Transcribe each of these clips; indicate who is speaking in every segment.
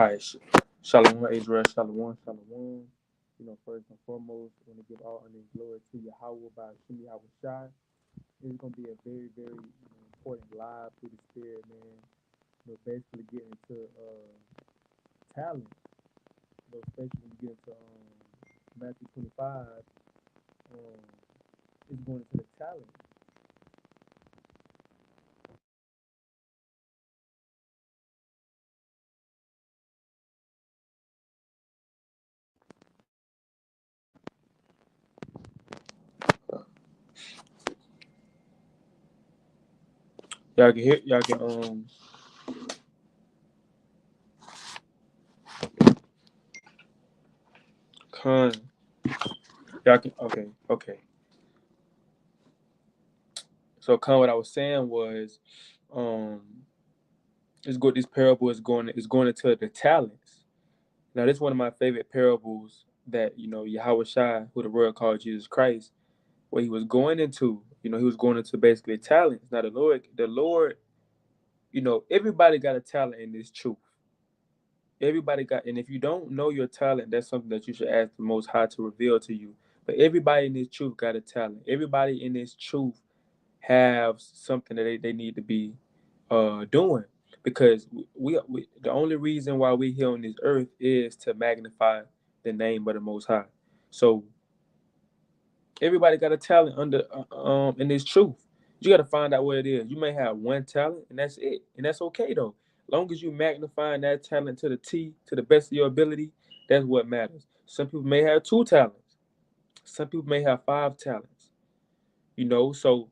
Speaker 1: All right, Shalom, Israel, Shalom, Shalom. First and foremost, I want to give all honor and glory to Yahweh by Shemi Shai. It's going to be a very, very important live through the Spirit, man. Basically getting into talent. Especially when you get into Matthew 25, it's going into the talent. Y'all can hear, y'all can con, y'all can okay. So what I was saying was, it's good. This parable is going into the talents. Now, this is one of my favorite parables that Yahweh Shai, who the world called Jesus Christ, where he was going into. He was going into basically talents. Now, the Lord, everybody got a talent in this truth. Everybody got, and if you don't know your talent, that's something that you should ask the Most High to reveal to you. But everybody in this truth got a talent. Everybody in this truth have something that they need to be doing, because we the only reason why we're here on this earth is to magnify the name of the Most High. So everybody got a talent under in this truth. You got to find out what it is. You may have one talent, and that's it, and that's okay though. Long as you magnifying that talent to the T, to the best of your ability, that's what matters. Some people may have two talents. Some people may have five talents. So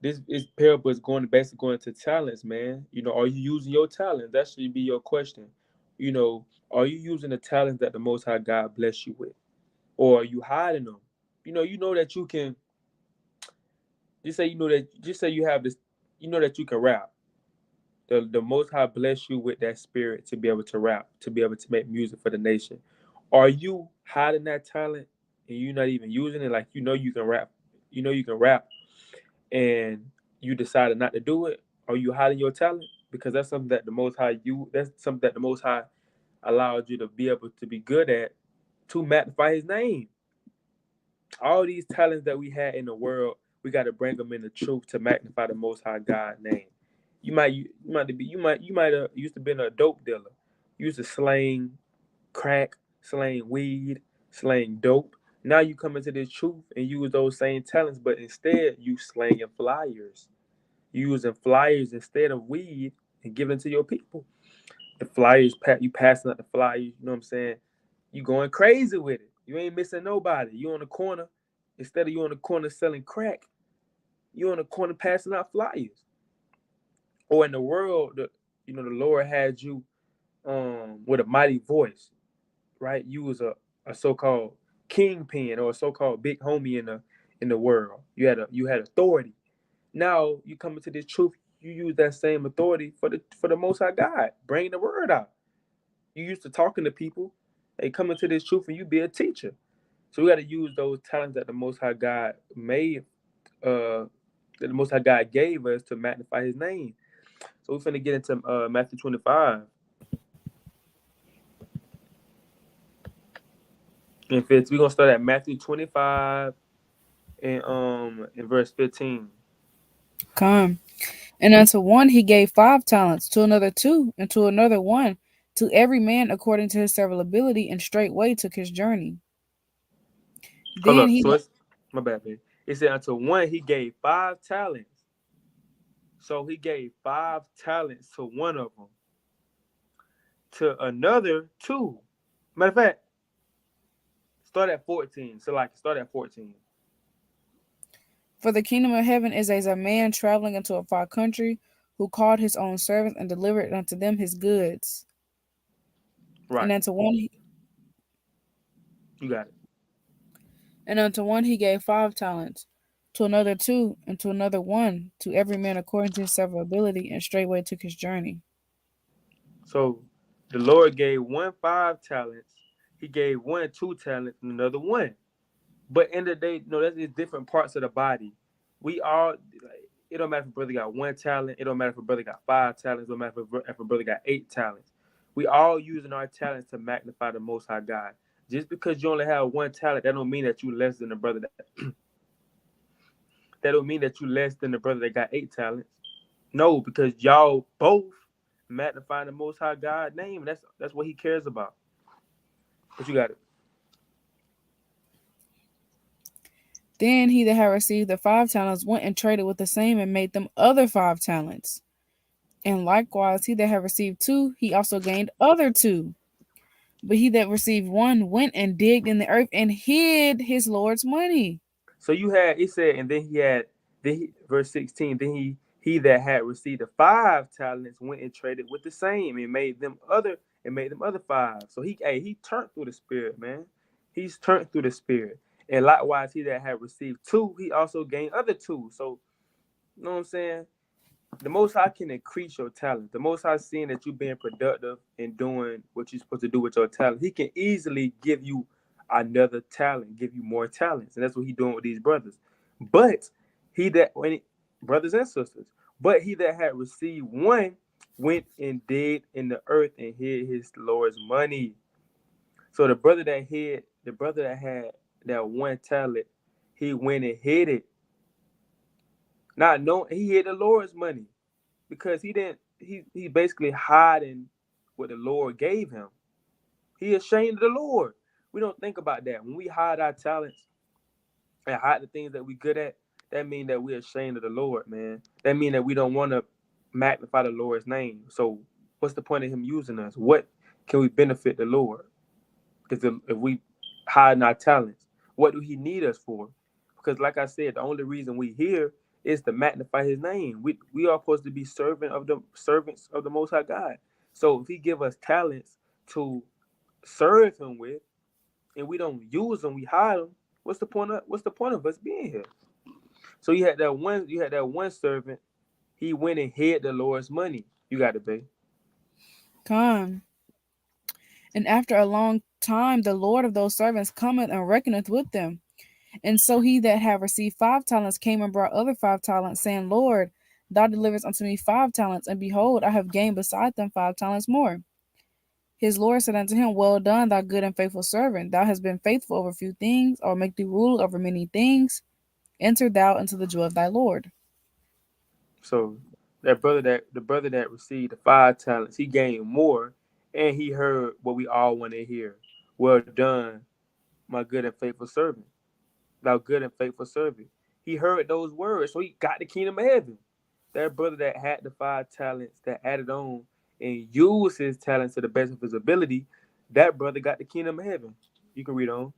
Speaker 1: this parable is basically going to talents, man. Are you using your talents? That should be your question. Are you using the talents that the Most High God bless you with, or are you hiding them? You know that you can. Just say you have this. You know that you can rap. The Most High bless you with that spirit to be able to rap, to be able to make music for the nation. Are you hiding that talent and you're not even using it? Like you can rap. You can rap, and you decided not to do it. Are you hiding your talent? Because that's something that the Most High that's something that the Most High allowed you to be able to be good at, to magnify His name. All these talents that we had in the world, we got to bring them in the truth to magnify the Most High God name. You might have used to been a dope dealer. You used to slang crack, slang weed, slang dope. Now you come into this truth and use those same talents, but instead you slanging flyers. You using flyers instead of weed and giving to your people. The flyers, you passing out the flyers. You know what I'm saying? You going crazy with it. You ain't missing nobody. You on the corner. Instead of you on the corner selling crack, you on the corner passing out flyers. Or in the world, the Lord had you with a mighty voice, right? You was a so-called kingpin or a so-called big homie in the world. You had authority. Now you come into this truth, you use that same authority for the Most High God. Bring the word out. You used to talking to people. They come into this truth and you be a teacher. So we got to use those talents that the Most High God made, that the Most High God gave us to magnify His name. So we're finna get into Matthew 25 and 15. We're gonna start at Matthew 25 and in verse 15.
Speaker 2: Come. And unto one he gave 5 talents, to another 2, and to another 1, to every man according to his several ability, and straightway took his journey.
Speaker 1: Hold
Speaker 2: Then
Speaker 1: up.
Speaker 2: he
Speaker 1: So it's my bad, baby. It said unto one he gave 5 talents. So he gave 5 talents to one of them. To another 2. Matter of fact, start at 14. So start at 14.
Speaker 2: For the kingdom of heaven is as a man traveling into a far country, who called his own servants and delivered unto them his goods. And
Speaker 1: Right.
Speaker 2: unto one
Speaker 1: You got it.
Speaker 2: he gave 5 talents, to another 2, and to another 1, to every man according to his several ability, and straightway took his journey.
Speaker 1: So the Lord gave one 5 talents. He gave one 2 talents and another 1. But in the day, no, that's just different parts of the body. We all, it don't matter if a brother got 1 talent. It don't matter if a brother got 5 talents. It don't matter if a brother got 8 talents. We all using our talents to magnify the Most High God. Just because you only have one talent, that don't mean that you less than the brother that don't mean that you less than the brother that got 8 talents. No, because y'all both magnify the Most High God name. That's what He cares about. But you got it.
Speaker 2: Then he that had received the 5 talents went and traded with the same and made them other 5 talents. And likewise, he that had received 2, he also gained other 2. But he that received 1 went and digged in the earth and hid his Lord's money.
Speaker 1: So you had it said, and then he had verse 16. Then he that had received the 5 talents went and traded with the same and made them other 5. So he turned through the spirit, man. He's turned through the spirit. And likewise, he that had received 2, he also gained other 2. So you know what I'm saying? The Most High can increase your talent. The Most High seeing that you being productive and doing what you're supposed to do with your talent, He can easily give you another talent, give you more talents, and that's what He's doing with these brothers. But brothers and sisters, but he that had received 1 went and digged in the earth and hid his Lord's money. So the brother that had that 1 talent, he went and hid it. Not knowing he hid the Lord's money. Because he basically hiding what the Lord gave him. He ashamed of the Lord. We don't think about that. When we hide our talents and hide the things that we good at, that means that we're ashamed of the Lord, man. That means that we don't want to magnify the Lord's name. So what's the point of Him using us? What can we benefit the Lord? Because if we hide our talents, what do He need us for? Because like I said, the only reason we here is to magnify His name. We are supposed to be servants of the Most High God. So if He give us talents to serve Him with, and we don't use them, we hide them. What's the point of us being here? So you had that one servant. He went and hid the Lord's money. You got it, babe.
Speaker 2: Come. And after a long time, the Lord of those servants cometh and reckoneth with them. And so he that had received 5 talents came and brought other 5 talents, saying, Lord, thou deliverest unto me 5 talents, and behold, I have gained beside them 5 talents more. His Lord said unto him, Well done, thou good and faithful servant. Thou hast been faithful over few things, I will make thee ruler over many things. Enter thou into the joy of thy Lord.
Speaker 1: So the brother that received the 5 talents, he gained more, and he heard what we all want to hear. Well done, my good and faithful servant. Thou good and faithful servant. He heard those words, so he got the kingdom of heaven. That brother that had the 5 talents, that added on and used his talents to the best of his ability, that brother got the kingdom of heaven. You can read on.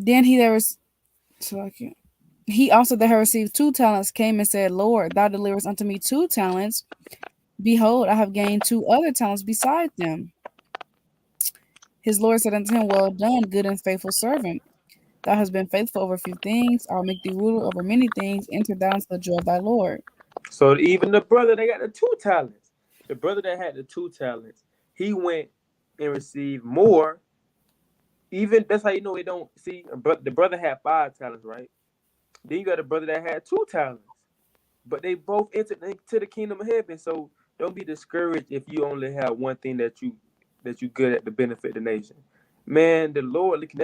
Speaker 2: Then he also that had received 2 talents came and said, Lord, thou deliverest unto me 2 talents. Behold, I have gained 2 other talents beside them. His Lord said unto him, Well done, good and faithful servant. Thou hast been faithful over few things, I will make thee ruler over many things. Enter thou into the joy of thy Lord.
Speaker 1: So even the brother that got the 2 talents, the brother that had the 2 talents, he went and received more. Even that's how you know it don't see. But the brother had 5 talents, right? Then you got a brother that had 2 talents, but they both entered into the kingdom of heaven. So don't be discouraged if you only have one thing that you good at to benefit the nation. Man, the Lord look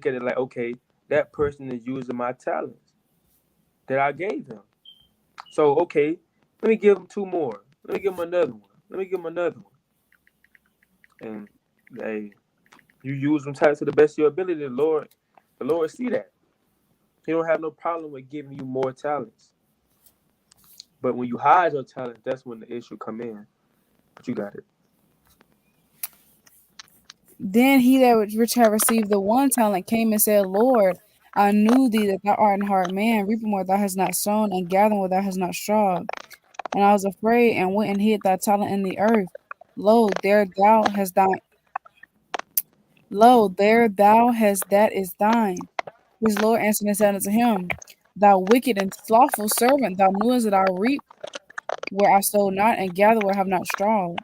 Speaker 1: at it like, okay, that person is using my talents that I gave him. So okay, let me give him 2 more. Let me give him another one. Let me give him another one. And hey, you use them talents to the best of your ability. The Lord see that. He don't have no problem with giving you more talents. But when you hide your talents, that's when the issue come in. But you got it.
Speaker 2: Then he that which had received the 1 talent came and said, Lord, I knew thee that thou art an hard man, reaping where thou hast not sown, and gathering where thou hast not strawed. And I was afraid, and went and hid thy talent in the earth. Lo, there thou hast that is thine. His Lord answered and said unto him, Thou wicked and slothful servant, thou knewest that I reap where I sowed not, and gather where I have not strawed.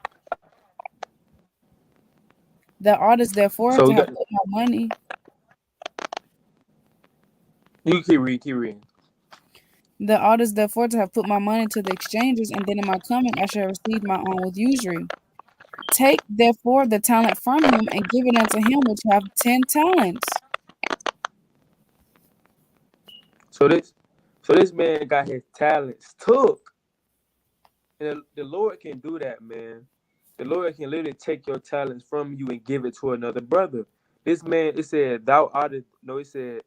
Speaker 2: Thou oughtest therefore
Speaker 1: So
Speaker 2: to have put my money.
Speaker 1: you keep reading.
Speaker 2: The oughtest therefore to have put my money to the exchanges, and then in my coming I shall receive my own with usury. Take therefore the talent from him, and give it unto him which have 10 talents.
Speaker 1: So this man got his talents took. And the Lord can do that, man. The Lord can literally take your talents from you and give it to another brother. This man, it said, thou art, no, it said,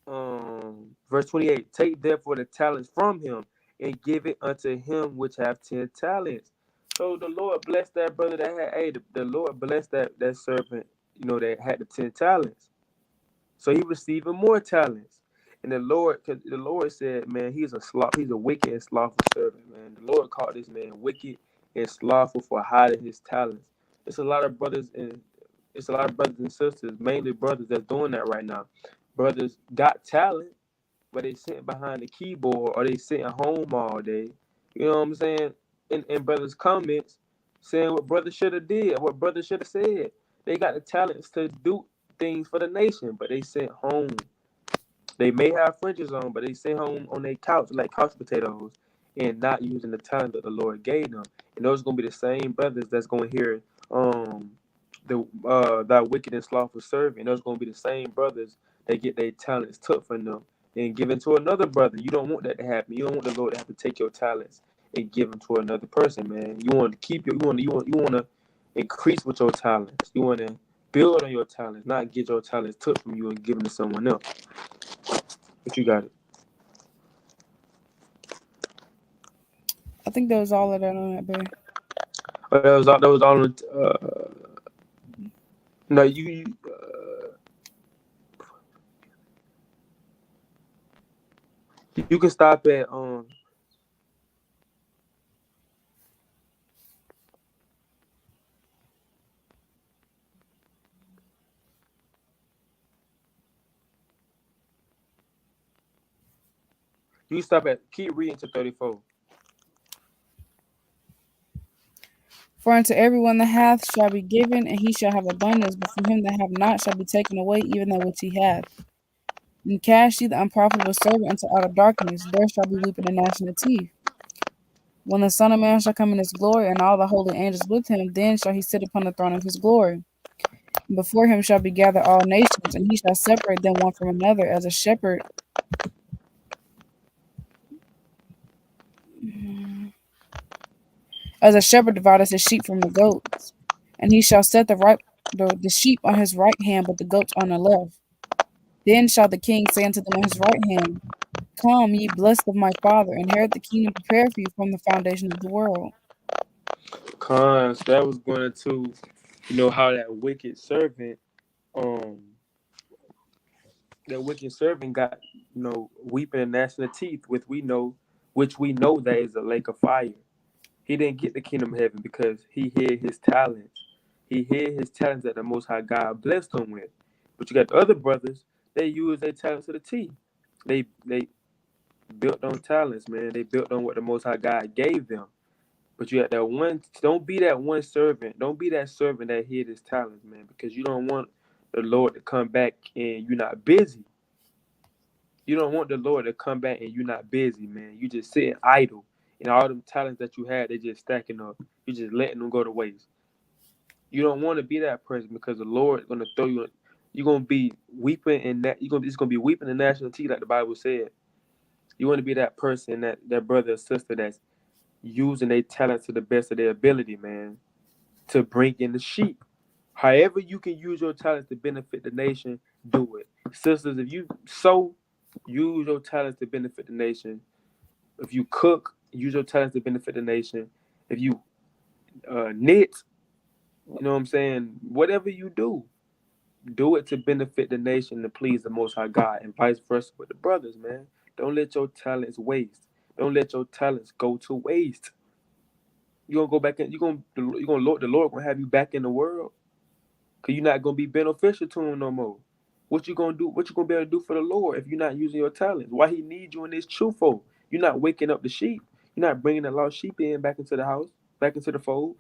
Speaker 1: verse 28, take therefore the talents from him and give it unto him which have 10 talents. So the Lord blessed that brother that had, hey, the Lord blessed that servant, that had the 10 talents. So he receiving more talents. And because the Lord said, man, he's a wicked and slothful servant, man. The Lord called this man wicked and slothful for hiding his talents. It's a lot of brothers and sisters, mainly brothers, that's doing that right now. Brothers got talent, but they sitting behind the keyboard or they sitting home all day. You know what I'm saying? In brothers' comments saying what brother should have did, what brother should have said. They got the talents to do things for the nation, but they sit home. They may have fringes on, but they sit home on their couch like couch potatoes and not using the talent that the Lord gave them. And those are gonna be the same brothers that's gonna hear that wicked and slothful servant. Those are gonna be the same brothers that get their talents took from them and given to another brother. You don't want that to happen. You don't want the Lord to have to take your talents and give them to another person, man. You want to keep you want to increase with your talents. You want to build on your talents, not get your talents took from you and give them to someone else. But you got it.
Speaker 2: I think that was all of that on that, babe.
Speaker 1: Oh, that was all. That was all. No, you can stop at keep reading to 34.
Speaker 2: For unto everyone that hath shall be given, and he shall have abundance, but from him that hath not shall be taken away even that which he hath. And cast ye the unprofitable servant into outer darkness, there shall be weeping and gnashing of teeth. When the Son of Man shall come in his glory, and all the holy angels with him, then shall he sit upon the throne of his glory. And before him shall be gathered all nations, and he shall separate them one from another, as a shepherd divideth his sheep from the goats. And he shall set the sheep on his right hand, but the goats on the left. Then shall the king say unto them on his right hand, Come, ye blessed of my Father, inherit the kingdom prepared for you from the foundation of the world.
Speaker 1: Cons that was going to, how um, that wicked servant got, weeping and gnashing of teeth, which we know that is a lake of fire. He didn't get the kingdom of heaven because he hid his talents. He hid his talents that the Most High God blessed him with. But you got the other brothers, they use their talents to the T. They built on talents, man. They built on what the Most High God gave them. But you got that one. Don't be that one servant. Don't be that servant that hid his talents, man, because you don't want the Lord to come back and you're not busy. You don't want the Lord to come back and you're not busy, man. You just sitting idle, and all them talents that you had, they just stacking up. You just letting them go to waste. You don't want to be that person because the Lord is gonna throw you. You're gonna be weeping and that it's gonna be weeping and gnashing of teeth, like the Bible said. You want to be that person, that brother or sister that's using their talents to the best of their ability, man, to bring in the sheep. However you can use your talents to benefit the nation, do it. Sisters, if you use your talents to benefit the nation. If you cook, use your talents to benefit the nation. If you knit, you know what I'm saying? Whatever you do it to benefit the nation to please the Most High God, and vice versa with the brothers, man. Don't let your talents waste. Don't let your talents go to waste. You're gonna go back in. The Lord gonna have you back in the world, cause you're not gonna be beneficial to Him no more. What you gonna do? What you gonna be able to do for the Lord if you're not using your talents? Why He needs you in this truth for? You're not waking up the sheep. You're not bringing the lost sheep in back into the house, back into the fold.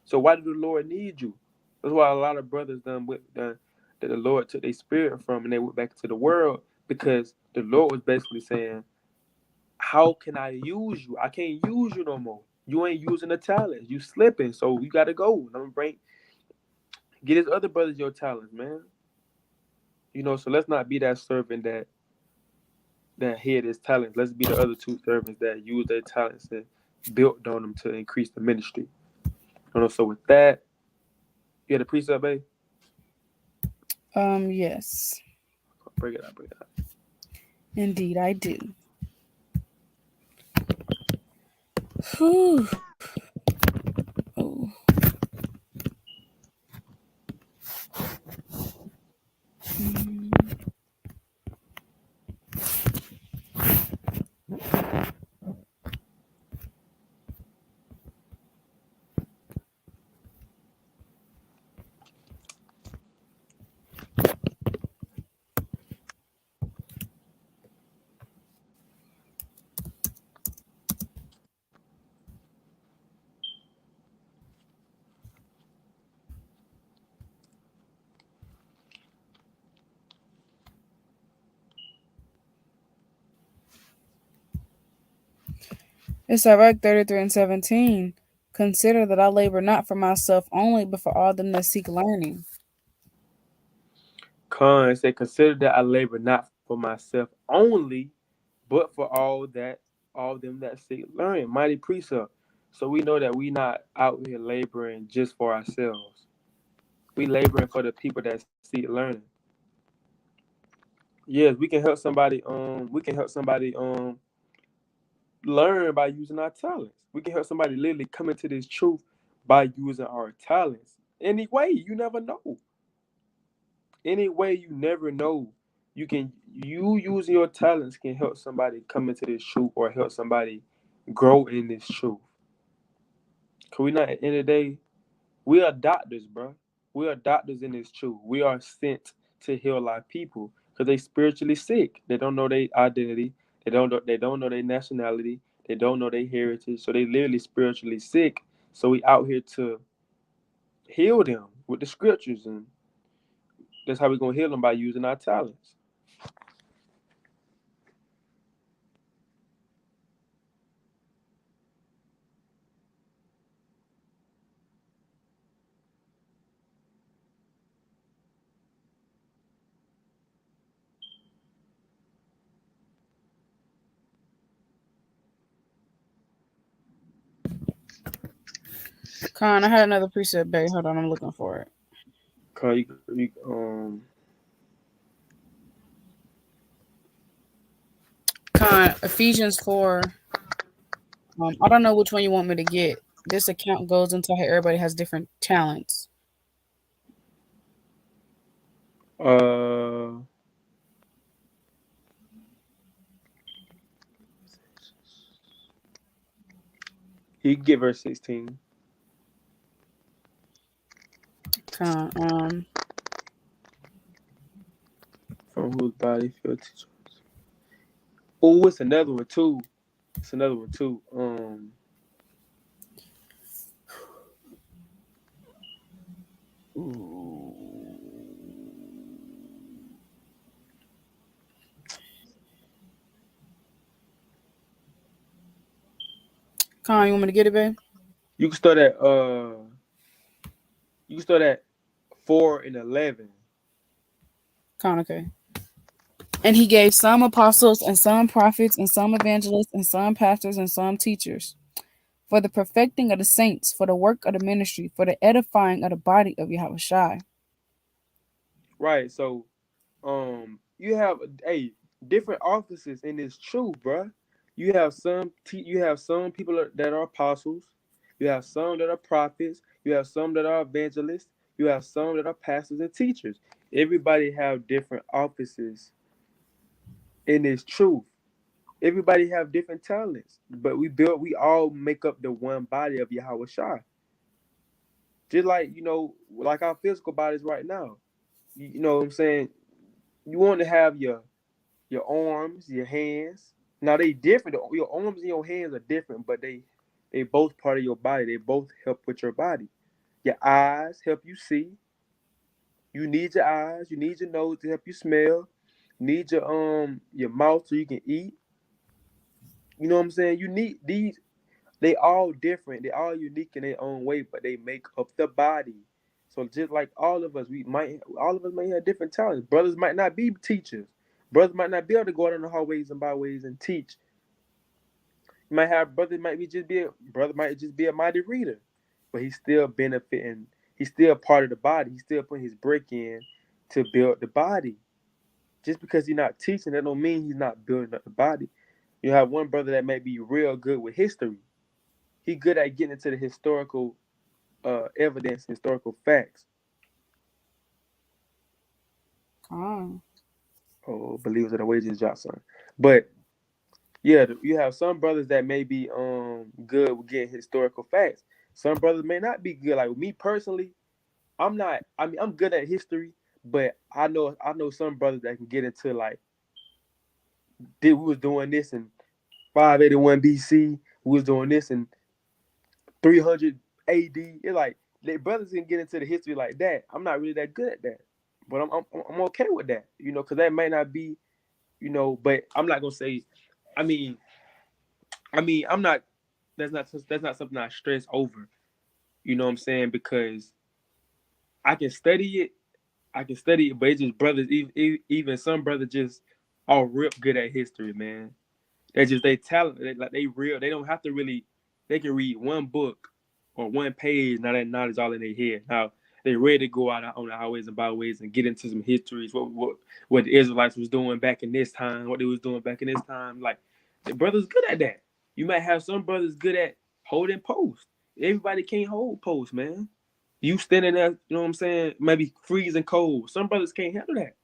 Speaker 1: So why do the Lord need you? That's why a lot of brothers that the Lord took their spirit from and they went back to the world, because the Lord was basically saying, how can I use you? I can't use you no more. You ain't using the talents. You slipping, so you gotta go. I'm get his other brothers your talents, man. So let's not be that servant that hid his talents. Let's be the other two servants that use their talents and built on them to increase the ministry. So with that, you had a precept, babe?
Speaker 2: Yes.
Speaker 1: Bring it up, bring it up.
Speaker 2: Indeed, I do. Whew. Oh. Mm. It's Sirach 33 and 17. Consider that I labor not for myself only, but for all them that seek learning.
Speaker 1: Con say, consider that I labor not for myself only, but for all them that seek learning. Mighty precept. So we know that we not out here laboring just for ourselves. We laboring for the people that seek learning. Yes, we can help somebody. We can help somebody learn by using our talents. We can help somebody literally come into this truth by using our talents. Anyway, you never know. Anyway, you never know. You using your talents can help somebody come into this truth or help somebody grow in this truth. Cause we not at the end of the day, we are doctors, bro. We are doctors in this truth. We are sent to heal our people because they spiritually sick. They don't know their identity. They don't know their nationality. They don't know their heritage. So they literally spiritually sick. So we out here to heal them with the scriptures, and that's how we're gonna heal them by using our talents.
Speaker 2: Con, I had another precept, babe. Hold on, I'm looking for it.
Speaker 1: Cause
Speaker 2: Con, Ephesians 4. I don't know which one you want me to get. This account goes into how everybody has different talents.
Speaker 1: uh he get verse 16.
Speaker 2: Con,
Speaker 1: From whose body filled teachers. Oh, it's another one too. It's another one too.
Speaker 2: Con, you want me to get it, babe?
Speaker 1: You can start at 4 and 11.
Speaker 2: Con, okay. And he gave some apostles and some prophets and some evangelists and some pastors and some teachers for the perfecting of the saints, for the work of the ministry, for the edifying of the body of Yahushua.
Speaker 1: Right. So you have different offices in this truth, bruh. You have some people that are apostles. You have some that are prophets. You have some that are evangelists. You have some that are pastors and teachers. Everybody have different offices in this truth. Everybody have different talents, but we all make up the one body of Yahweh Shai. Just like our physical bodies right now. You know what I'm saying? You want to have your arms, your hands. Now they different. Your arms and your hands are different, but they both part of your body. They both help with your body. Your eyes help you see. You need your eyes. You need your nose to help you smell. You need your mouth so you can eat. You know what I'm saying? You need these. They all different. They all unique in their own way, but they make up the body. So just like all of us, all of us may have different talents. Brothers might not be teachers. Brothers might not be able to go out in the hallways and byways and teach. You might have brother might just be a mighty reader, but he's still benefiting. He's still part of the body. He's still putting his brick in to build the body. Just because he's not teaching, that don't mean he's not building up the body. You have one brother that may be real good with history. He good at getting into the historical evidence, historical facts. Oh, believers of the wages Johnson. But yeah, you have some brothers that may be good with getting historical facts. Some brothers may not be good. Like me personally, I'm not. I mean, I'm good at history, but I know some brothers that can get into like, we was doing this in 581 BC. We was doing this in 300 AD. It's like the brothers can get into the history like that. I'm not really that good at that, but I'm okay with that. Because that may not be. But I'm not gonna say. I mean, I'm not. That's not something I stress over. You know what I'm saying? Because I can study it. But it's just brothers. Even some brothers just all rip good at history, man. They talent. They real. They don't have to really. They can read one book or one page. Now that knowledge all in their head. Now they ready to go out on the highways and byways and get into some histories. What the Israelites was doing back in this time. What they was doing back in this time. Like the brothers good at that. You might have some brothers good at holding post. Everybody can't hold post, man. You standing there, you know what I'm saying? Maybe freezing cold. Some brothers can't handle that.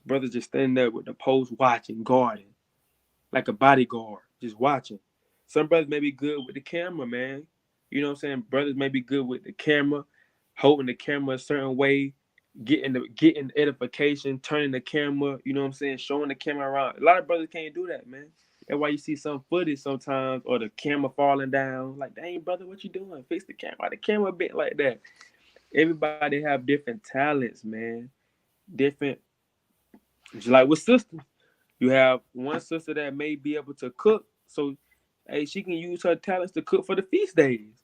Speaker 1: Brothers just standing there with the post, watching, guarding, like a bodyguard, just watching. Some brothers may be good with the camera, man. You know what I'm saying? Brothers may be good with the camera, holding the camera a certain way, getting edification, turning the camera, you know what I'm saying, showing the camera around. A lot of brothers can't do that, man. That's why you see some footage sometimes, or the camera falling down. Like, dang, brother, what you doing? Fix the camera. Why the camera bent like that? Everybody have different talents, man. Different, just like with sisters. You have one sister that may be able to cook, so hey, she can use her talents to cook for the feast days.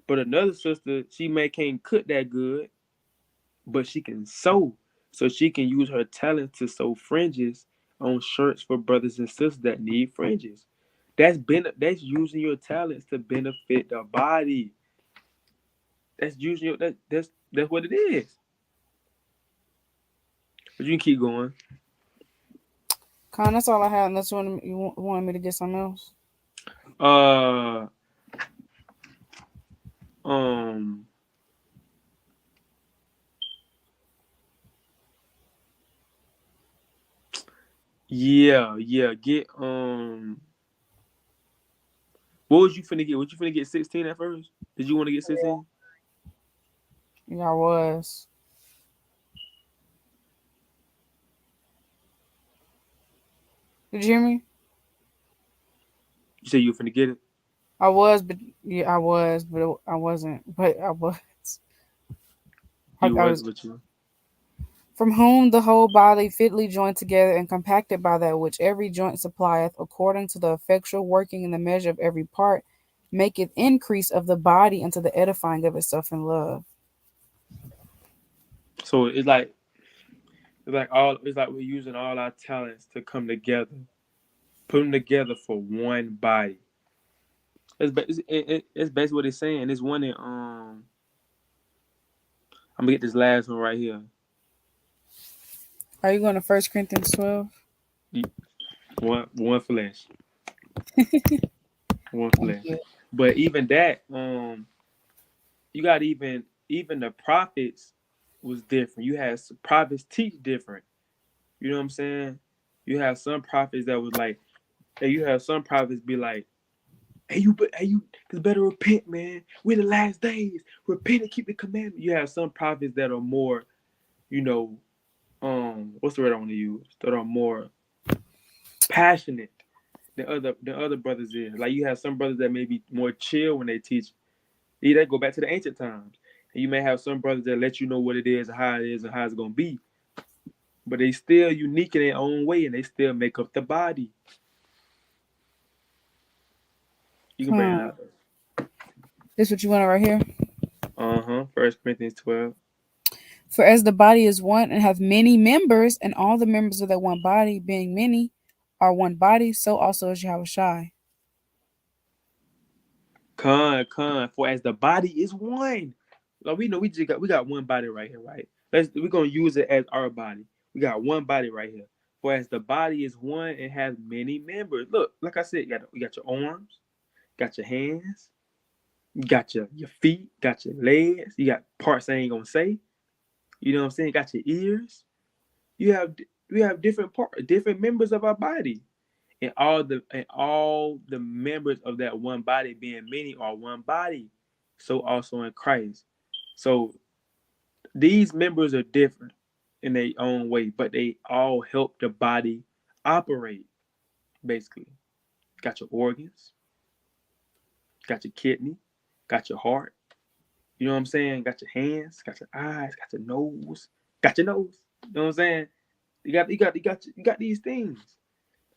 Speaker 1: But another sister, she may can't cook that good, but she can sew. So she can use her talent to sew fringes on shirts for brothers and sisters that need fringes. That's using your talents to benefit the body. That's using that's what it is. But you can keep going.
Speaker 2: That's all I have. Unless you wanted me to get something else.
Speaker 1: Uh, um, yeah. Get what was you finna get? Was you finna get 16 at first? Did you want to get 16?
Speaker 2: Yeah, I was. Did you hear me?
Speaker 1: You said you were finna get it.
Speaker 2: I was, but yeah, I was, but I wasn't. But I was.
Speaker 1: You
Speaker 2: I
Speaker 1: was
Speaker 2: was.
Speaker 1: with you.
Speaker 2: From whom the whole body fitly joined together and compacted by that which every joint supplieth, according to the effectual working in the measure of every part, maketh increase of the body unto the edifying of itself in love.
Speaker 1: So it's like we're using all our talents to come together, put them together for one body. It's basically what it's saying. It's one in I'm gonna get this last one right here.
Speaker 2: Are you going to 1 Corinthians 12?
Speaker 1: One flesh, one flesh. But even that, you got even the prophets was different. You had prophets teach different. You know what I'm saying? You have some prophets that was like, and you have some prophets be like, hey you, cause better repent, man. We're the last days. Repent and keep the commandment. You have some prophets that are more, you know, what's the word I want to use? That are more passionate than other brothers is. Like you have some brothers that may be more chill when they teach. They go back to the ancient times. And you may have some brothers that let you know what it is and how it is and how it's gonna be. But they still unique in their own way and they still make up the body. You can bring it out.
Speaker 2: This what you want right here?
Speaker 1: 1 Corinthians 12.
Speaker 2: For as the body is one and hath many members, and all the members of that one body, being many, are one body, so also is Yahushua.
Speaker 1: For as the body is one. Like we know we got one body right here, right? We're gonna use it as our body. We got one body right here. For as the body is one and has many members. Look, like I said, you got your arms, got your hands, you got your feet, got your legs, you got parts I ain't gonna say. You know what I'm saying? Got your ears. We have different members of our body. And all the members of that one body being many are one body. So also in Christ. So these members are different in their own way, but they all help the body operate, basically. Got your organs, got your kidney, got your heart. You know what I'm saying? Got your hands, got your eyes, got your nose. You know what I'm saying? You got these things.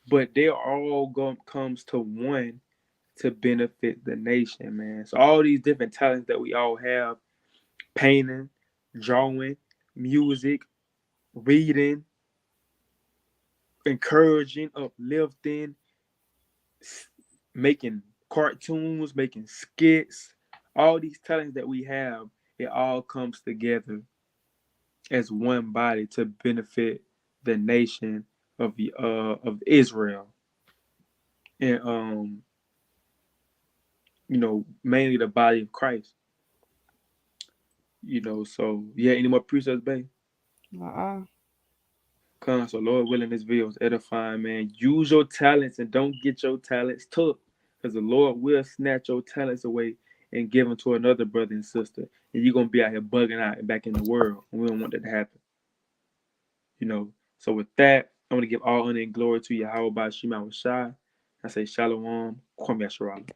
Speaker 1: But they all comes to one to benefit the nation, man. So all these different talents that we all have, painting, drawing, music, reading, encouraging, uplifting, making cartoons, making skits, all these talents that we have, it all comes together as one body to benefit the nation of Israel. And mainly the body of Christ. So yeah, any more precepts, babe? So Lord willing, this video is edifying, man. Use your talents and don't get your talents took, because the Lord will snatch your talents away and give them to another brother and sister, and you're gonna be out here bugging out and back in the world. And we don't want that to happen. So with that, I'm gonna give all honor and glory to Yahweh by Shema Shai. I say Shalom, Kwame Yasharala.